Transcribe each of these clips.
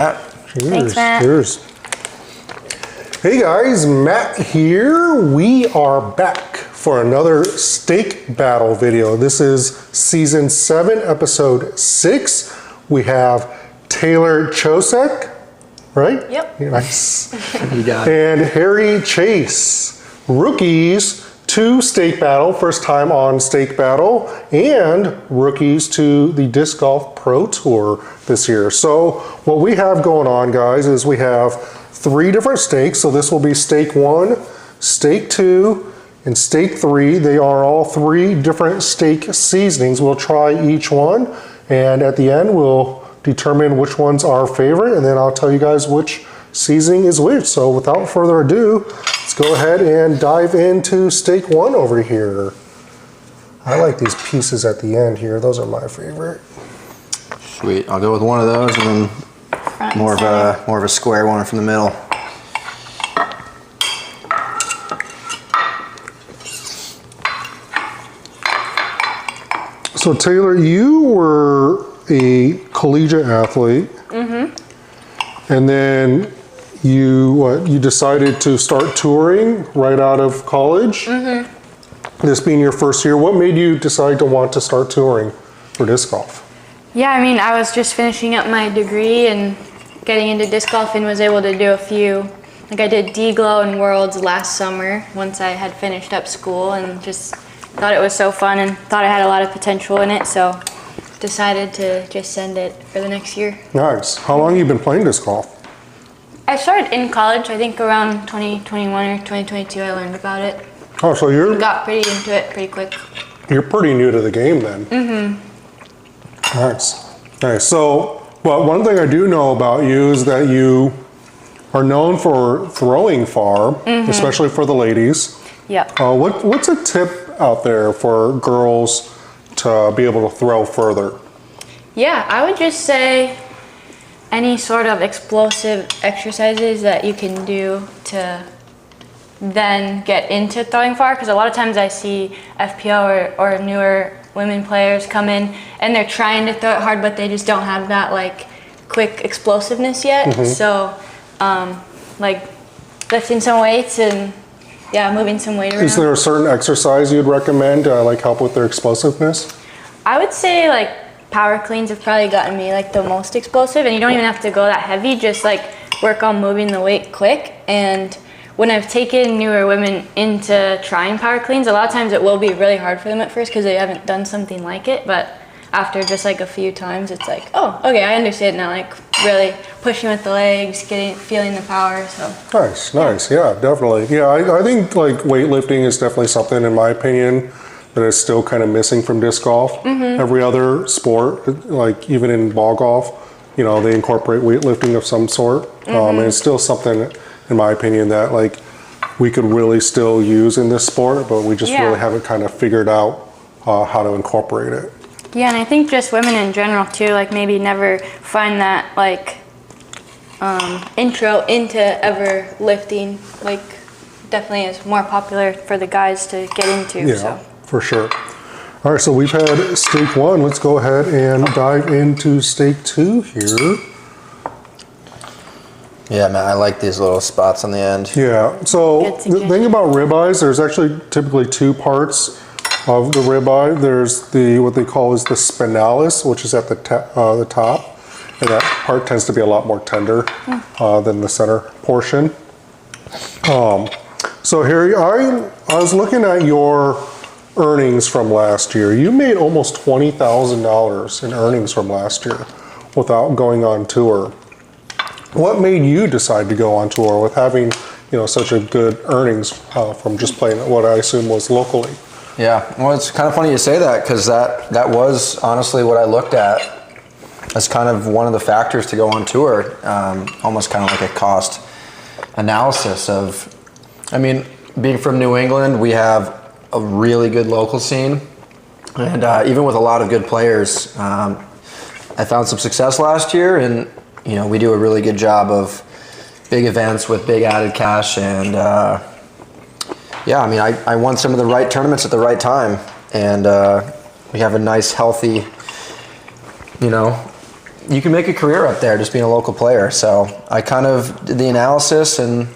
Cheers. Thanks, Matt. Cheers. Hey guys, Matt here. We are back for another steak battle video. This is season 7, episode 6. We have Taylor Chocek, right? Yep. Nice. You got it. And Harry Chace, rookies to Steak Battle, first time on Steak Battle, and rookies to the Disc Golf Pro Tour this year. So what we have going on, guys, is we have 3 different steaks. So this will be Steak 1, Steak 2, and Steak 3. They are all 3 different steak seasonings. We'll try each one, and at the end we'll determine which one's our favorite, and then I'll tell you guys which seasoning is which. So without further ado, let's go ahead and dive into Steak 1 over here. I like these pieces at the end here. Those are my favorite. Sweet. I'll go with one of those, and then more of a square one from the middle. So Taylor, you were a collegiate athlete, and then you decided to start touring right out of college. This being your first year, what made you decide to want to start touring for disc golf? Yeah, I mean, I was just finishing up my degree and getting into disc golf, and was able to do a few, like I did D-Glow and Worlds last summer once I had finished up school, and just thought it was so fun and thought I had a lot of potential in it, so decided to just send it for the next year. Nice. How long have you been playing disc golf? I started in college, I think around 2021 or 2022 I learned about it. Oh, so Got pretty into it pretty quick. you're pretty new to the game then. Nice. Nice. So, well, one thing I do know about you is that you are known for throwing far, especially for the ladies. Yep. What's a tip out there for girls to be able to throw further? Yeah, I would just say any sort of explosive exercises that you can do to then get into throwing far, because a lot of times I see FPO or newer women players come in and they're trying to throw it hard, but they just don't have that like quick explosiveness yet. So like lifting some weights and moving some weight around. Is there a certain exercise you'd recommend to like help with their explosiveness? I would say like power cleans have probably gotten me like the most explosive, and you don't even have to go that heavy, just like work on moving the weight quick. And when I've taken newer women into trying power cleans, a lot of times it will be really hard for them at first because they haven't done something like it, but after just like a few times it's like, oh, okay, I understand now, like really pushing with the legs, feeling the power. So Nice, yeah, definitely. Yeah, I think like weightlifting is definitely something, in my opinion, that is still kind of missing from disc golf. Every other sport, like even in ball golf, you know, they incorporate weightlifting of some sort, and it's still something, in my opinion, that like we could really still use in this sport, but we just really haven't kind of figured out how to incorporate it. yeah, and I think just women in general too, like maybe never find that like intro into ever lifting, like definitely is more popular for the guys to get into. Yeah, so. for sure. All right, so we've had Steak 1. Let's go ahead and dive into Steak 2 here. Yeah, man, I like these little spots on the end. Yeah, so the thing about ribeyes, there's actually typically 2 parts of the ribeye. There's what they call is the spinalis, which is at the top, and that part tends to be a lot more tender than the center portion. So Harry, I was looking at your earnings from last year. You made almost $20,000 in earnings from last year without going on tour. What made you decide to go on tour with having, you know, such a good earnings from just playing what I assume was locally? Yeah, well, it's kind of funny you say that, because that was honestly what I looked at as kind of one of the factors to go on tour, almost kind of like a cost analysis of, I mean, being from New England, we have a really good local scene, and even with a lot of good players, I found some success last year, and you know, we do a really good job of big events with big added cash, and yeah, I mean, I won some of the right tournaments at the right time, and we have a nice, healthy, you know, you can make a career up there just being a local player. So I kind of did the analysis, and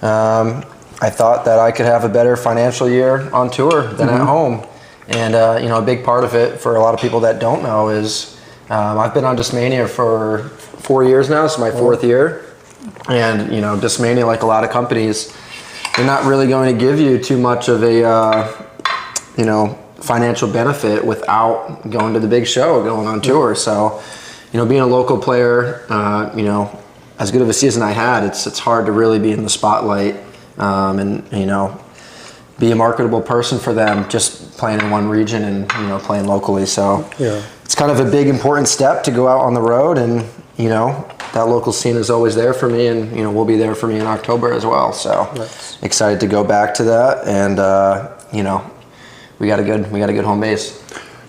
I thought that I could have a better financial year on tour than at home. And you know, a big part of it for a lot of people that don't know is I've been on Discmania for 4 years now. It's my 4th year. And you know, Discmania, like a lot of companies, they're not really going to give you too much of a you know, financial benefit without going to the big show, going on tour. So, you know, being a local player, you know, as good of a season I had, it's hard to really be in the spotlight and, you know, be a marketable person for them just playing in one region and, you know, playing locally. So Yeah. it's kind of a big, important step to go out on the road, and, you know, that local scene is always there for me, and, you know, will be there for me in October as well. So excited to go back to that, and, you know, we got a good home base.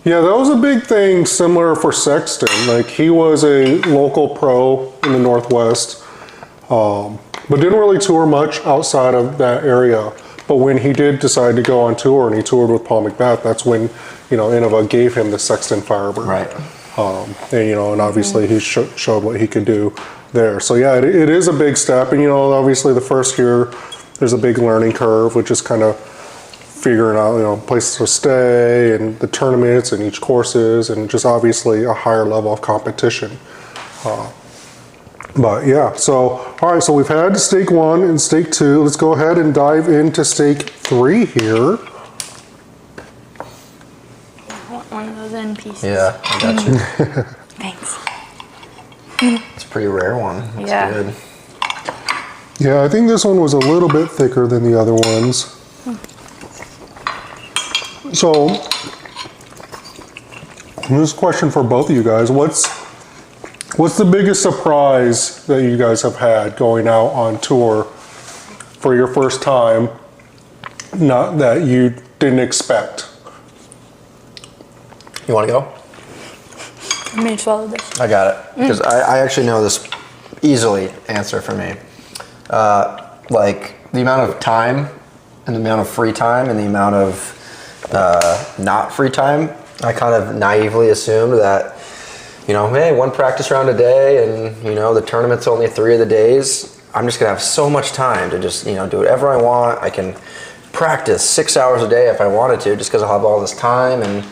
Yeah, that was a big thing similar for Sexton. Like, he was a local pro in the Northwest, but didn't really tour much outside of that area. But when he did decide to go on tour and he toured with Paul McBeth, that's when, you know, Innova gave him the Sexton Firebird. Right. And, you know, and obviously he showed what he could do there. So yeah, it is a big step. And, you know, obviously the first year there's a big learning curve, which is kind of figuring out, you know, places to stay and the tournaments and each courses, and just obviously a higher level of competition. But yeah, so, all right, so we've had stake 1 and stake 2. Let's go ahead and dive into stake 3 here. I want one of those end pieces. Yeah, I got you. Thanks. It's a pretty rare one. It's Yeah. good. Yeah, I think this one was a little bit thicker than the other ones. So, this question for both of you guys: what's the biggest surprise that you guys have had going out on tour for your first time, not that you didn't expect? You want to go? Let me swallow this. I got it, because I actually know this easily answer for me. Like the amount of time and the amount of free time and the amount of not free time, I kind of naively assumed that, you know, hey, 1 practice round a day, and, you know, the tournament's only 3 of the days. I'm just gonna have so much time to just, you know, do whatever I want. I can practice 6 hours a day if I wanted to, just because I'll have all this time. And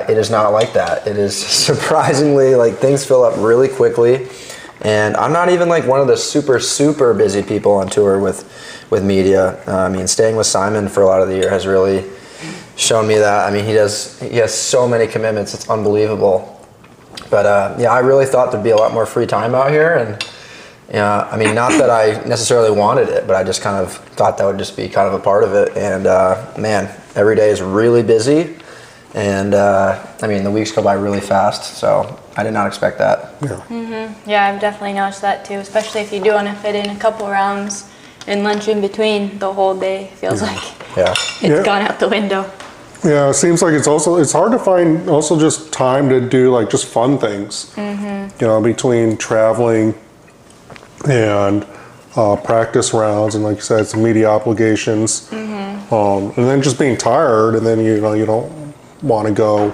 it is not like that. It is surprisingly, like, things fill up really quickly. And I'm not even like one of the super busy people on tour with media. I mean, staying with Simon for a lot of the year has really shown me that. I mean, he has so many commitments. It's unbelievable. But yeah, I really thought there'd be a lot more free time out here. And I mean, not that I necessarily wanted it, but I just kind of thought that would just be kind of a part of it. And man, every day is really busy. And I mean, the weeks go by really fast. So I did not expect that. Yeah. Yeah, I've definitely noticed that too, especially if you do want to fit in a couple rounds and lunch in between. The whole day feels like Yeah. it's gone out the window. Yeah, it seems like it's hard to find also just time to do like just fun things. You know, between traveling and practice rounds, and like you said, some media obligations, and then just being tired, and then you know you don't want to go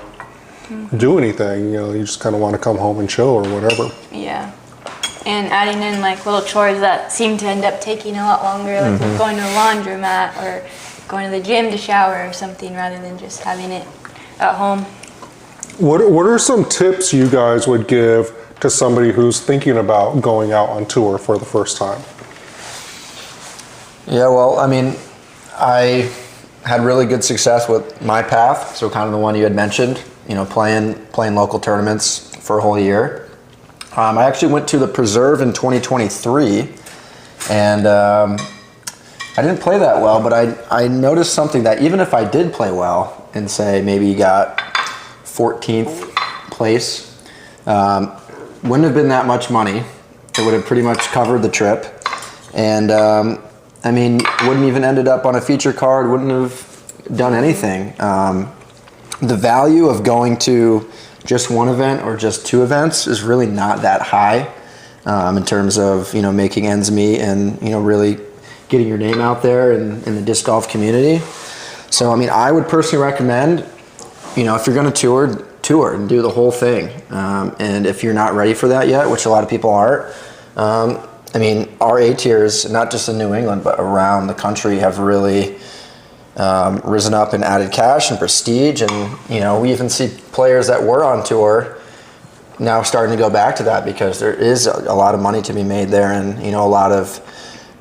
do anything. You know, you just kind of want to come home and chill or whatever. Yeah. And adding in like little chores that seem to end up taking a lot longer, like going to the laundromat or going to the gym to shower or something, rather than just having it at home. What are some tips you guys would give to somebody who's thinking about going out on tour for the first time? Yeah, well, I mean, I had really good success with my path, so kind of the one you had mentioned, you know, playing local tournaments for a whole year. I actually went to the Preserve in 2023, and I didn't play that well, but I noticed something, that even if I did play well and say maybe got 14th place, wouldn't have been that much money. It would have pretty much covered the trip. And I mean, wouldn't even ended up on a feature card, wouldn't have done anything. The value of going to just one event or just 2 events is really not that high in terms of, you know, making ends meet and, you know, really getting your name out there in the disc golf community. So, I mean, I would personally recommend, you know, if you're going to tour and do the whole thing. And if you're not ready for that yet, which a lot of people aren't, I mean, our A tiers, not just in New England, but around the country, have really risen up and added cash and prestige. And, you know, we even see players that were on tour now starting to go back to that because there is a lot of money to be made there, and, you know, a lot of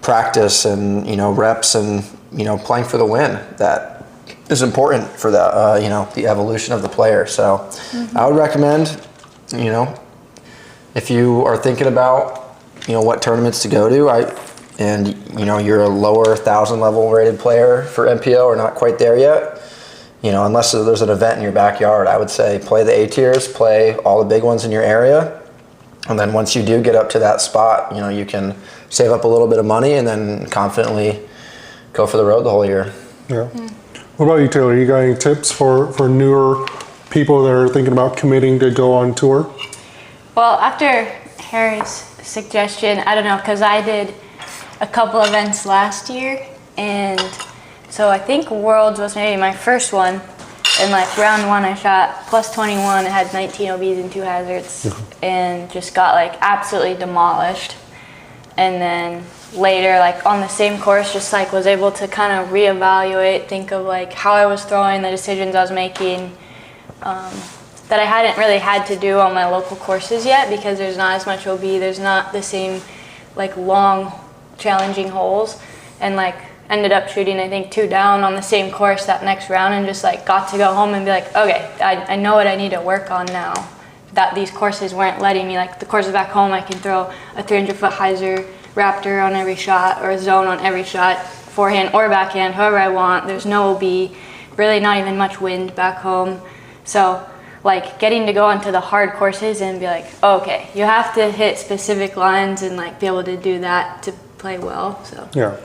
practice and, you know, reps and, you know, playing for the win that is important for the, you know, the evolution of the player. So I would recommend, you know, if you are thinking about, you know, what tournaments to go to, and, you know, you're a lower 1,000 level rated player for MPO or not quite there yet, you know, unless there's an event in your backyard, I would say play the A tiers, play all the big ones in your area. And then once you do get up to that spot, you know, you can save up a little bit of money and then confidently go for the road the whole year. Yeah. What about you, Taylor? You got any tips for newer people that are thinking about committing to go on tour? Well, after Harry's suggestion, I don't know, because I did a couple events last year, and so I think Worlds was maybe my first one. And like round one, I shot plus 21. I had 19 OBs and 2 hazards, and just got like absolutely demolished. And then later, like on the same course, just like was able to kind of reevaluate, think of like how I was throwing, the decisions I was making, that I hadn't really had to do on my local courses yet, because there's not as much OB, there's not the same like long, challenging holes, and like ended up shooting, I think, 2 down on the same course that next round, and just like got to go home and be like, okay, I know what I need to work on now. That these courses weren't letting me, like the courses back home, I can throw a 300-foot hyzer raptor on every shot, or a zone on every shot, forehand or backhand, however I want. There's no OB, really not even much wind back home. So like getting to go onto the hard courses and be like, oh, okay, you have to hit specific lines and like be able to do that to play well. So Yeah.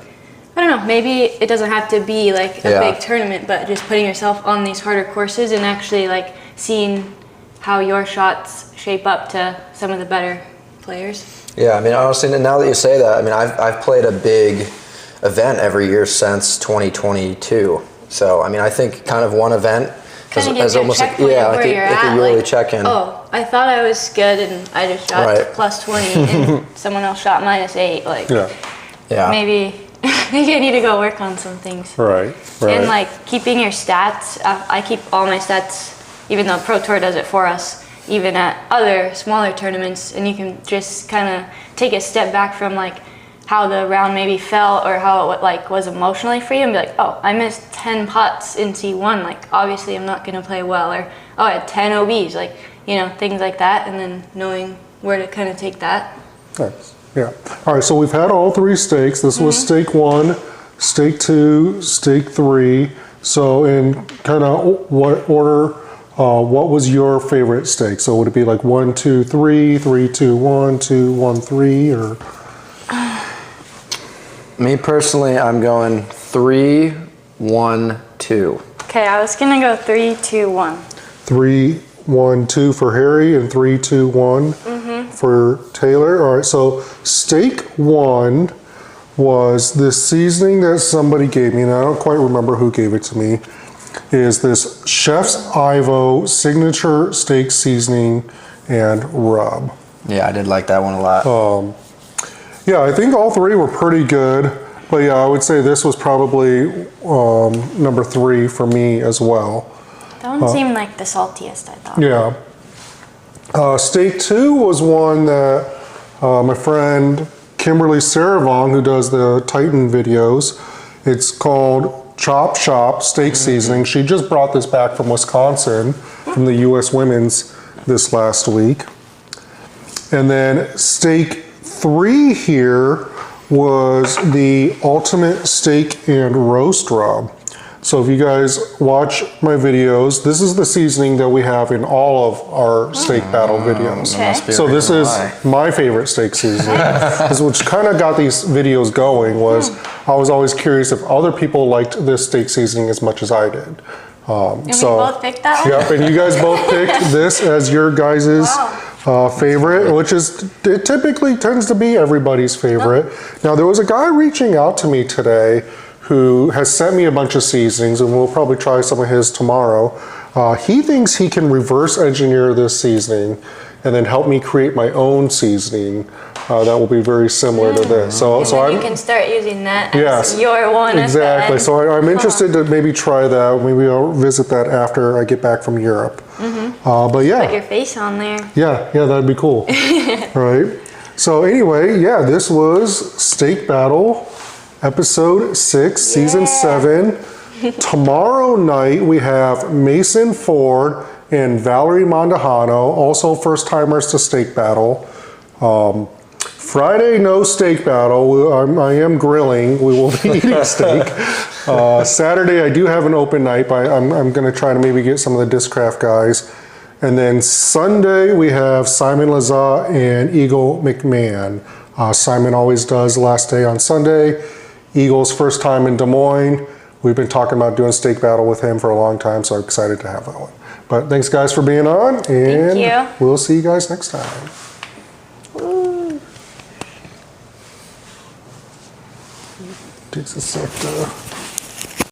I don't know, maybe it doesn't have to be like a big tournament, but just putting yourself on these harder courses and actually like seeing how your shots shape up to some of the better players. Yeah, I mean, honestly, now that you say that, I mean, I've played a big event every year since 2022. So, I mean, I think kind of one event as almost like, like a yearly like, check-in. Oh, I thought I was good and I just shot plus 20 and someone else shot -8. Like, maybe I need to go work on some things. Right. And like keeping your stats, I keep all my stats, even though Pro Tour does it for us, even at other smaller tournaments, and you can just kind of take a step back from like how the round maybe felt or how it like was emotionally for you, and be like, oh, I missed 10 putts in C1, like obviously I'm not gonna play well, or oh, I had 10 OBs, like, you know, things like that, and then knowing where to kind of take that. Nice. Yeah. All right, so we've had all 3 stakes. This was stake 1, stake 2, stake 3. So in kind of what order, what was your favorite stake? So would it be like 1, 2, 3, 3, 2, 1, 2, 1, 3, or? Me personally, I'm going 3, 1, 2. Okay, I was gonna go 3, 2, 1. 3, 1, 2 for Harry, and 3, 2, 1 for Taylor. All right, so stake 1 was this seasoning that somebody gave me, and I don't quite remember who gave it to me, is this Chef's Ivo signature steak seasoning and rub. Yeah, I did like that one a lot. Yeah, I think all 3 were pretty good, but yeah, I would say this was probably number 3 for me as well. That one seemed like the saltiest, I thought. Yeah. Stake 2 was one that my friend Kimberly Saravong, who does the Titan videos, it's called Chop Shop Steak Seasoning. She just brought this back from Wisconsin, from the U.S. Women's this last week. And then stake 3 here was the Ultimate Steak and Roast Rub. So if you guys watch my videos, this is the seasoning that we have in all of our steak battle videos. Okay. So this is my favorite steak seasoning. This which kind of got these videos going was I was always curious if other people liked this steak seasoning as much as I did. And we both picked that one? Yep, and you guys both picked this as your guys' favorite, which is, it typically tends to be everybody's favorite. Now there was a guy reaching out to me today who has sent me a bunch of seasonings, and we'll probably try some of his tomorrow. He thinks he can reverse engineer this seasoning and then help me create my own seasoning that will be very similar to this. So, And then you can start using that yes, as your one. exactly. So I'm interested to maybe try that. Maybe I'll visit that after I get back from Europe. But yeah. Put your face on there. Yeah, that'd be cool. Right. So anyway, yeah, this was Steak Battle, episode 6, season 7. Tomorrow night we have Mason Ford and Valerie Mondahano, also first timers to Steak Battle. Friday, no Steak Battle. I am grilling. We will be eating steak. Saturday, I do have an open night, but I'm going to try to maybe get some of the Discraft guys. And then Sunday, we have Simon Lazat and Eagle McMahon. Simon always does the last day on Sunday. Eagle's first time in Des Moines. We've been talking about doing Steak Battle with him for a long time, so I'm excited to have that one. But thanks, guys, for being on, and Thank you. we'll see you guys next time. Takes a sec to